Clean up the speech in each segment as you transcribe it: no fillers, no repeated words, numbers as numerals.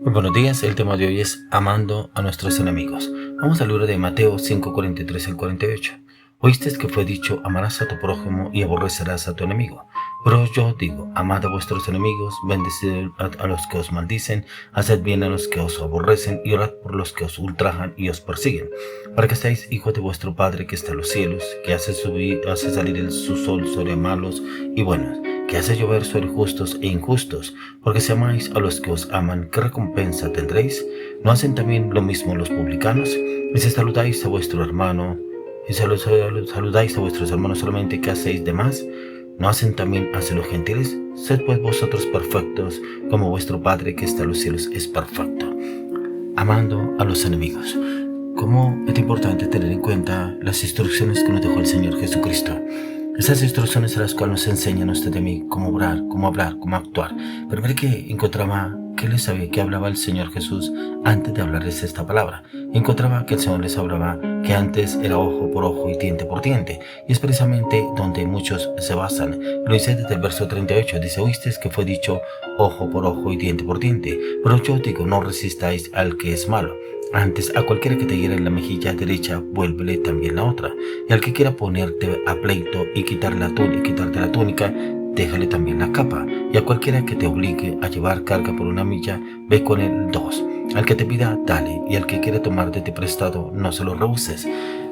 Muy buenos días, el tema de hoy es amando a nuestros enemigos. Vamos al libro de Mateo 5:43 al 48. Oíste que fue dicho, amarás a tu prójimo y aborrecerás a tu enemigo. Pero yo os digo, amad a vuestros enemigos, bendecid a los que os maldicen, haced bien a los que os aborrecen y orad por los que os ultrajan y os persiguen, para que seáis hijos de vuestro Padre que está en los cielos, que hace salir su sol sobre malos y buenos, que hace llover sobre justos e injustos, porque si amáis a los que os aman, ¿qué recompensa tendréis? ¿No hacen también lo mismo los publicanos? Y si saludáis a vuestro hermano, y saludáis a vuestros hermanos solamente, ¿qué hacéis de más? ¿No hacen también hacia los gentiles? Sed pues vosotros perfectos, como vuestro Padre que está en los cielos es perfecto. Amando a los enemigos. ¿Cómo es importante tener en cuenta las instrucciones que nos dejó el Señor Jesucristo? Esas instrucciones a las cuales nos enseñan usted de mí cómo obrar, cómo hablar, cómo actuar. Pero mire que encontraba que les sabía que hablaba el Señor Jesús antes de hablarles esta palabra. Encontraba que el Señor les hablaba que antes era ojo por ojo y diente por diente. Y es precisamente donde muchos se basan. Lo dice desde el verso 38. Dice, oíste que fue dicho ojo por ojo y diente por diente. Pero yo digo, no resistáis al que es malo. Antes, a cualquiera que te hiera en la mejilla derecha, vuélvele también la otra. Y al que quiera ponerte a pleito y quitarte la túnica, déjale también la capa. Y a cualquiera que te obligue a llevar carga por una milla, ve con él 2. Al que te pida, dale. Y al que quiera tomar de ti prestado, no se lo rehuses.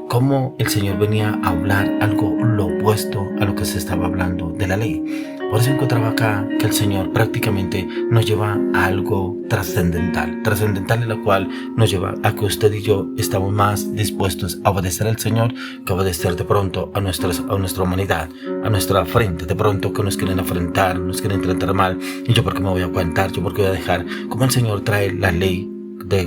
Como el Señor venía a hablar algo lo opuesto a lo que se estaba hablando de la ley. Por eso encontraba acá que el Señor prácticamente nos lleva a algo trascendental en la cual nos lleva a que usted y yo estamos más dispuestos a obedecer al Señor que a obedecer de pronto a nuestra humanidad, a nuestra frente, de pronto que nos quieren afrentar, nos quieren tratar mal, y yo por qué me voy a aguantar, yo por qué voy a dejar, como el Señor trae la ley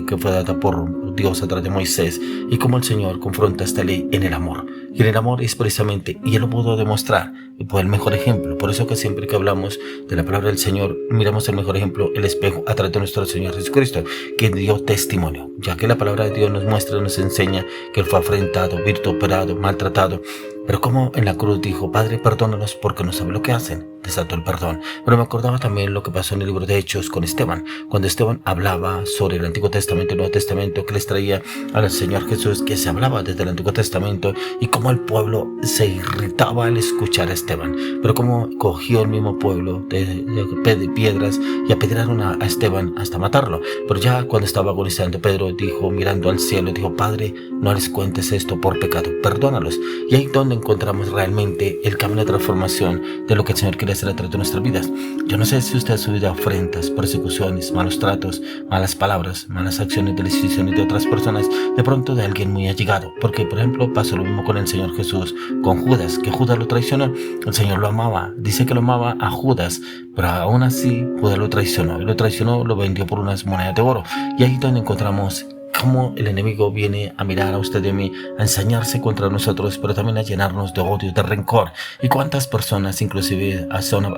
que fue dada por Dios a través de Moisés, y cómo el Señor confronta esta ley en el amor. Y en el amor es precisamente, y Él lo pudo demostrar, y fue el mejor ejemplo. Por eso que siempre que hablamos de la palabra del Señor, miramos el mejor ejemplo, el espejo, a través de nuestro Señor Jesucristo, que dio testimonio, ya que la palabra de Dios nos muestra, nos enseña que Él fue afrentado, vituperado, maltratado, pero como en la cruz dijo, Padre, perdónalos porque no saben lo que hacen, desató el perdón. Pero me acordaba también lo que pasó en el libro de Hechos con Esteban, cuando Esteban hablaba sobre el Antiguo Testamento y el Nuevo Testamento, que les traía al Señor Jesús, que se hablaba desde el Antiguo Testamento, y cómo el pueblo se irritaba al escuchar a Esteban, pero como cogió el mismo pueblo de piedras y apedrearon a Esteban hasta matarlo. Pero ya cuando estaba agonizando, Pedro dijo, mirando al cielo, dijo, Padre, no les cuentes esto por pecado, perdónalos. Y ahí donde encontramos realmente el camino de transformación de lo que el Señor quiere hacer a través de nuestras vidas. Yo no sé si usted ha subido afrentas, persecuciones, malos tratos, malas palabras, malas acciones, decisiones de otras personas, de pronto de alguien muy allegado, porque por ejemplo pasó lo mismo con el Señor Jesús, con Judas, que Judas lo traicionó. El Señor lo amaba, dice que lo amaba a Judas, pero aún así Judas lo traicionó, lo vendió por unas monedas de oro. Y ahí donde encontramos cómo el enemigo viene a mirar a usted y a mí, a ensañarse contra nosotros, pero también a llenarnos de odio, de rencor. Y cuántas personas inclusive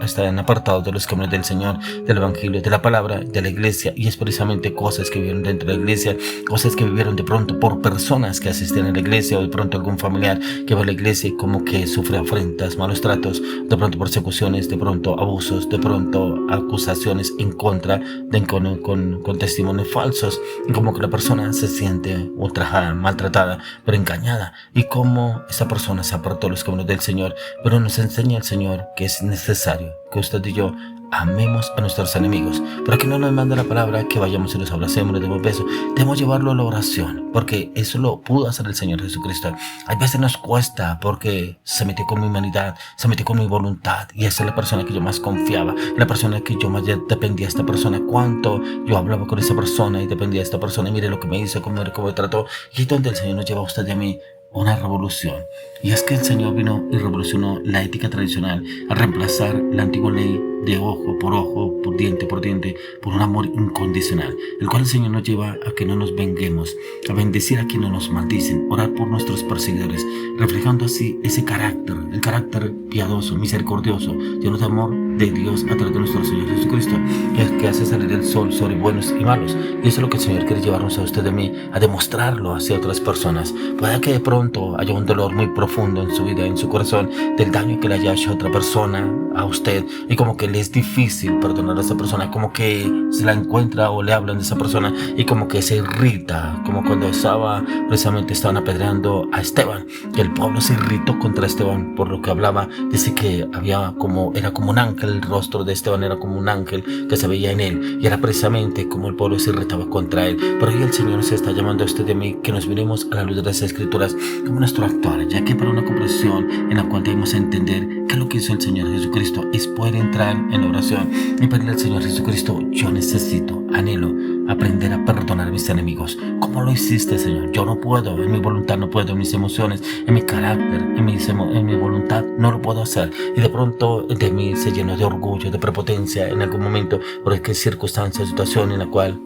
están apartados de los caminos del Señor, del Evangelio, de la palabra, de la iglesia, y es precisamente cosas que vivieron dentro de la iglesia, cosas que vivieron de pronto por personas que asistían a la iglesia, o de pronto algún familiar que va a la iglesia y como que sufre afrentas, malos tratos, de pronto persecuciones, de pronto abusos, de pronto acusaciones en contra, con testimonios falsos, y como que la persona se siente ultrajada, maltratada, pero engañada, y cómo esa persona se apartó de los caminos del Señor. Pero nos enseña el Señor que es necesario que usted y yo amemos a nuestros enemigos, pero que no nos manda la palabra que vayamos y los abracemos, les demos besos. Debemos llevarlo a la oración, porque eso lo pudo hacer el Señor Jesucristo. Hay veces nos cuesta porque se metió con mi humanidad, se metió con mi voluntad, y esa es la persona que yo más confiaba, la persona que yo más dependía de esta persona, cuánto yo hablaba con esa persona y dependía de esta persona, y mire lo que me hizo, cómo me trató. Y es donde el Señor nos lleva a usted y a mí una revolución. Y es que el Señor vino y revolucionó la ética tradicional al reemplazar la antigua ley de ojo, por diente, por un amor incondicional, el cual el Señor nos lleva a que no nos venguemos, a bendecir a quienes nos maldicen, orar por nuestros perseguidores, reflejando así ese carácter, el carácter piadoso, misericordioso, lleno de amor de Dios a través de nuestro Señor Jesucristo, que hace salir el sol sobre buenos y malos. Y eso es lo que el Señor quiere llevarnos a usted y a mí, a demostrarlo hacia otras personas. Puede que de pronto haya un dolor muy profundo en su vida, en su corazón, del daño que le haya hecho a otra persona, a usted y como que le es difícil perdonar a esa persona, como que se la encuentra o le hablan de esa persona y como que se irrita, como cuando precisamente estaban apedreando a Esteban, que el pueblo se irritó contra Esteban por lo que hablaba. Dice que era como un ángel, el rostro de Esteban era como un ángel que se veía en él, y era precisamente como el pueblo se irritaba contra él. Pero hoy el Señor se está llamando a usted y a mí que nos miremos a la luz de las Escrituras como nuestro actuar, ya que para una comprensión en la cual debemos entender que lo que hizo el Señor Jesucristo es poder entrar en la oración y pedirle al Señor Jesucristo: yo necesito, anhelo aprender a perdonar a mis enemigos. ¿Cómo lo hiciste, Señor? Yo no puedo, en mi voluntad no puedo, en mis emociones, en mi carácter, en mi voluntad no lo puedo hacer. Y de pronto de mí se llenó de orgullo, de prepotencia en algún momento, por cualquier circunstancia, situación en la cual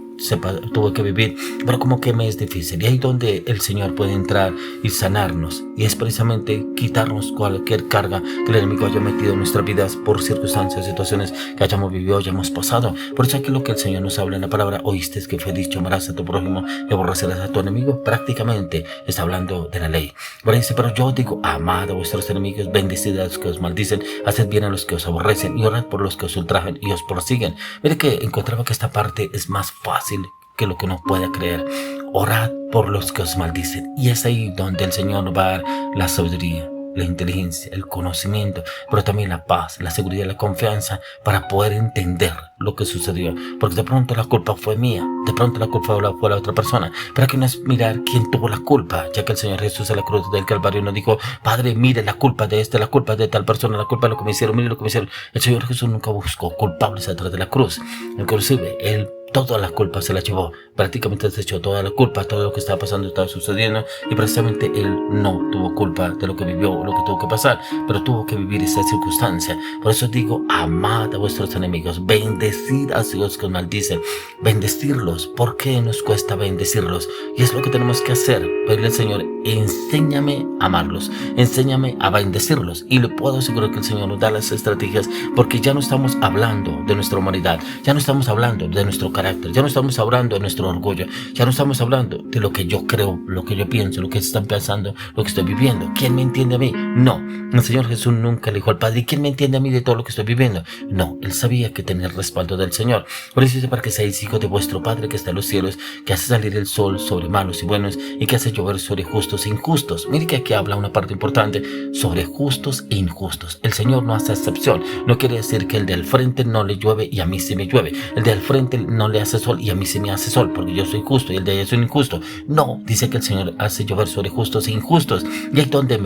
tuve que vivir, pero como que me es difícil. Y ahí donde el Señor puede entrar y sanarnos, y es precisamente quitarnos cualquier carga que el enemigo haya metido en nuestras vidas por circunstancias, situaciones que hayamos vivido, hayamos pasado. Por eso aquí lo que el Señor nos habla en la palabra: oíste que fue dicho, amarás a tu prójimo y aborrecerás a tu enemigo. Prácticamente está hablando de la ley. Pero dice: pero yo digo, amad a vuestros enemigos, bendecid a los que os maldicen, haced bien a los que os aborrecen y orad por los que os ultrajan y os persiguen. Mire que encontraba que esta parte es más fácil que lo que uno pueda creer. Orad por los que os maldicen, y es ahí donde el Señor nos va a dar la sabiduría, la inteligencia, el conocimiento, pero también la paz, la seguridad, la confianza para poder entender lo que sucedió. Porque de pronto la culpa fue mía, de pronto la culpa fue la otra persona, pero aquí no es mirar quién tuvo la culpa, ya que el Señor Jesús en la cruz del Calvario nos dijo: Padre, mire la culpa de la culpa de tal persona, la culpa de lo que me hicieron, mire lo que me hicieron. El Señor Jesús nunca buscó culpables atrás de la cruz. Inclusive Él toda la culpa se la llevó, prácticamente se echó toda la culpa, todo lo que estaba pasando estaba sucediendo, y precisamente él no tuvo culpa de lo que vivió, lo que tuvo que pasar, pero tuvo que vivir esa circunstancia. Por eso digo: amad a vuestros enemigos, bendecid a los que os maldicen, bendecirlos. ¿Por qué nos cuesta bendecirlos? Y es lo que tenemos que hacer, pedirle al Señor: enséñame a amarlos, enséñame a bendecirlos. Y le puedo asegurar que el Señor nos da las estrategias, porque ya no estamos hablando de nuestra humanidad, ya no estamos hablando de nuestro carácter, ya no estamos hablando de nuestro orgullo, ya no estamos hablando de lo que yo creo, lo que yo pienso, lo que están pensando, lo que estoy viviendo. ¿Quién me entiende a mí? No, el Señor Jesús nunca le dijo al Padre: ¿quién me entiende a mí de todo lo que estoy viviendo? No, Él sabía que tenía el respaldo del Señor. Por eso dice: para que seáis hijos de vuestro Padre que está en los cielos, que hace salir el sol sobre malos y buenos, y que hace llover sobre justos e injustos. Mire que aquí habla una parte importante sobre justos e injustos. El Señor no hace excepción. No quiere decir que el de al frente no le llueve y a mí sí me llueve, el de al frente no le hace sol y a mí sí me hace sol, porque yo soy justo y el de allá es un injusto. No, dice que el Señor hace llover sobre justos e injustos. Y ahí donde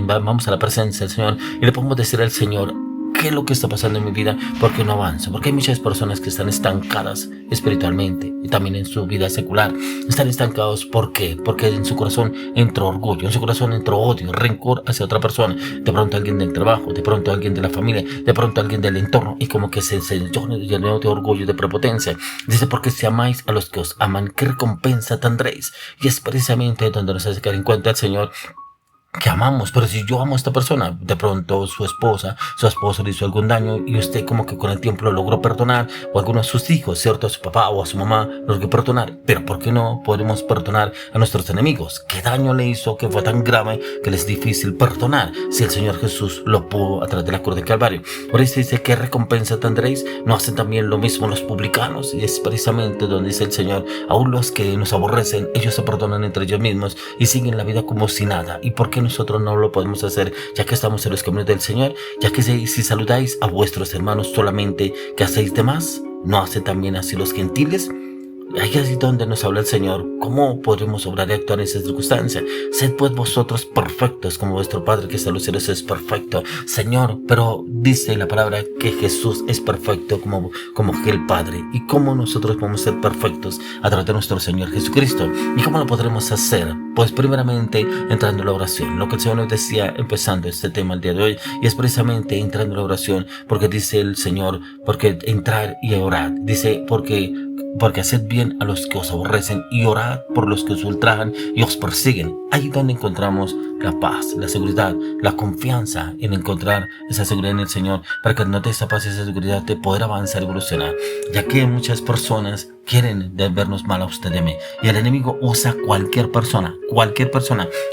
vamos a la presencia del Señor y le podemos decir al Señor: ¿qué es lo que está pasando en mi vida? ¿Por qué no avanzo? Porque hay muchas personas que están estancadas espiritualmente y también en su vida secular. Están estancados. ¿Por qué? Porque en su corazón entró orgullo, en su corazón entró odio, rencor hacia otra persona. De pronto alguien del trabajo, de pronto alguien de la familia, de pronto alguien del entorno, y como que se llenó de orgullo y de prepotencia. Dice: porque si amáis a los que os aman, ¿qué recompensa tendréis? Y es precisamente donde nos hace caer en cuenta el Señor que amamos. Pero si yo amo a esta persona, de pronto su esposo le hizo algún daño y usted como que con el tiempo lo logró perdonar, o alguno de sus hijos, ¿cierto? A su papá o a su mamá lo logró perdonar. Pero ¿por qué no podemos perdonar a nuestros enemigos? ¿Qué daño le hizo que fue tan grave que les es difícil perdonar? Si el Señor Jesús lo pudo a través de la cruz de Calvario. Por eso dice: ¿qué recompensa tendréis? ¿No hacen también lo mismo los publicanos? Y es precisamente donde dice el Señor: aún los que nos aborrecen, ellos se perdonan entre ellos mismos y siguen la vida como si nada. ¿Y por qué nosotros no lo podemos hacer, ya que estamos en los caminos del Señor? Ya que si saludáis a vuestros hermanos solamente, ¿qué hacéis de más? ¿No hacen también así los gentiles? Ahí es donde nos habla el Señor. ¿Cómo podremos obrar y actuar en esas circunstancias? Sed pues vosotros perfectos, como vuestro Padre que está en los cielos es perfecto. Señor, pero dice la palabra que Jesús es perfecto como el Padre. ¿Y cómo nosotros podemos ser perfectos a través de nuestro Señor Jesucristo? ¿Y cómo lo podremos hacer? Pues primeramente entrando en la oración. Lo que el Señor nos decía empezando este tema el día de hoy, y es precisamente entrando en la oración, porque dice el Señor: porque entrar y orar. Dice: porque haced bien a los que os aborrecen y orad por los que os ultrajan y os persiguen. Ahí donde encontramos la paz, la seguridad, la confianza en encontrar esa seguridad en el Señor, para que no te esa paz y esa seguridad de poder avanzar y evolucionar, ya que muchas personas quieren vernos mal a usted y a mí, y el enemigo usa cualquier persona.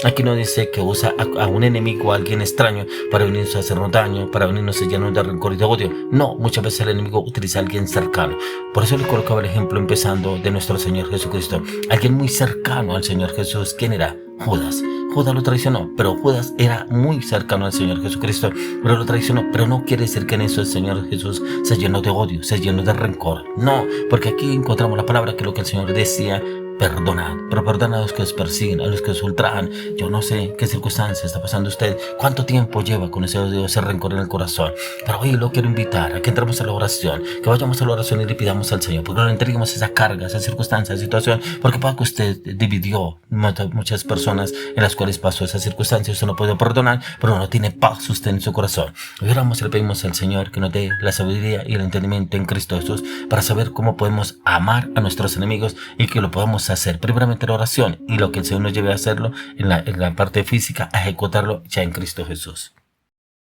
Aquí no dice que usa a un enemigo, a alguien extraño, para venirnos a hacernos daño, para venirnos a llenarnos de rencor y de odio. No, muchas veces el enemigo utiliza a alguien cercano. Por eso le colocaba el ejemplo empezando de nuestro Señor Jesucristo, alguien muy cercano al Señor Jesús. ¿Quién era? Judas. Judas lo traicionó, pero Judas era muy cercano al Señor Jesucristo, pero lo traicionó. Pero no quiere decir que en eso el Señor Jesús se llenó de odio, se llenó de rencor. No, porque aquí encontramos la palabra que lo que el Señor decía: perdonad, pero perdonad a los que os persiguen, a los que os ultrajan. Yo no sé qué circunstancia está pasando usted, cuánto tiempo lleva con ese odio, ese rencor en el corazón, pero hoy lo quiero invitar a que entremos a la oración, que vayamos a la oración y le pidamos al Señor, porque le entreguemos esa carga, esa circunstancia, esa situación, porque para que usted dividió muchas personas en las cuales pasó esa circunstancia, usted no puede perdonar, pero no tiene paz usted en su corazón. Hoy oramos y le pedimos al Señor que nos dé la sabiduría y el entendimiento en Cristo Jesús, para saber cómo podemos amar a nuestros enemigos y que lo podamos hacer primeramente la oración, y lo que el Señor nos lleve a hacerlo en la parte física, a ejecutarlo ya en Cristo Jesús.